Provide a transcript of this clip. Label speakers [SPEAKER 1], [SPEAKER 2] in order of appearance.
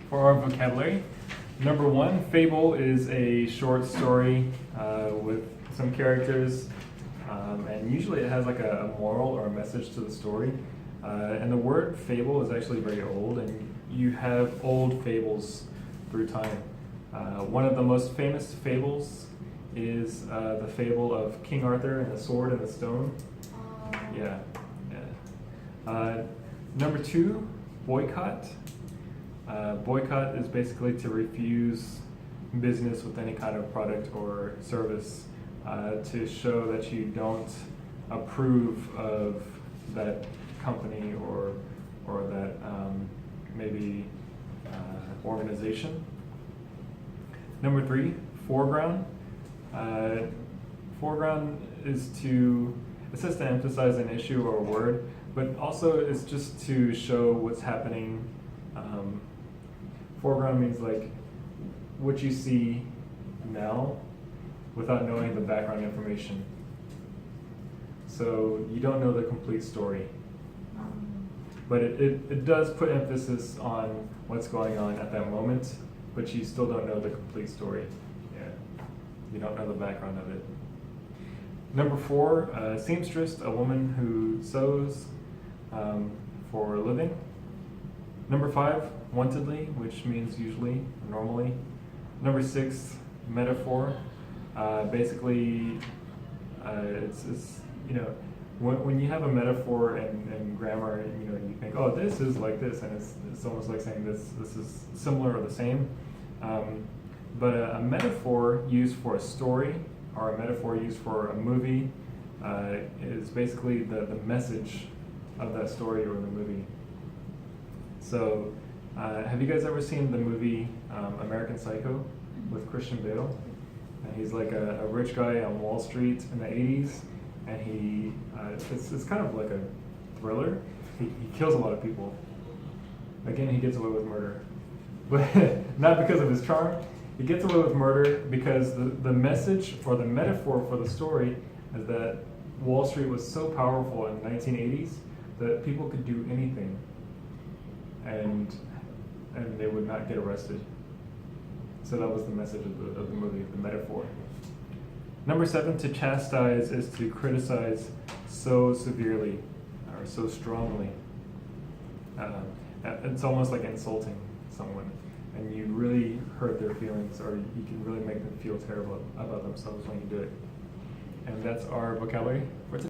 [SPEAKER 1] For our vocabulary, number one, fable is a short story with some characters, and usually it has like a moral or a message to the story. And the word fable is actually very old, and you have old fables through time. One of the most famous fables is the fable of King Arthur and the Sword and the Stone. Yeah, yeah. Number two, boycott. Boycott is basically to refuse business with any kind of product or service to show that you don't approve of that company or that maybe organization. Number three, foreground. Foreground is it says to emphasize an issue or a word, but also it's just to show what's happening. Foreground means like what you see now without knowing the background information. So you don't know the complete story. But it does put emphasis on what's going on at that moment, but you still don't know the complete story. Yeah, you don't know the background of it. Number four, seamstress, a woman who sews for a living. Number five, wantedly, which means usually, normally. Number six, metaphor. Basically, it's when you have a metaphor in grammar, you think, oh, this is like this, and it's almost like saying this is similar or the same. But a metaphor used for a story or a metaphor used for a movie is basically the message of that story or the movie. So, have you guys ever seen the movie American Psycho with Christian Bale? And he's like a rich guy on Wall Street in the 80s, and it's kind of like a thriller. He kills a lot of people. Again, he gets away with murder. But not because of his charm. He gets away with murder because the message or the metaphor for the story is that Wall Street was so powerful in the 1980s that people could do anything and they would not get arrested. So that was the message of the movie, the metaphor. Number seven, to chastise is to criticize so severely or so strongly. It's almost like insulting someone, and you really hurt their feelings, or you can really make them feel terrible about themselves when you do it. And that's our vocabulary for today.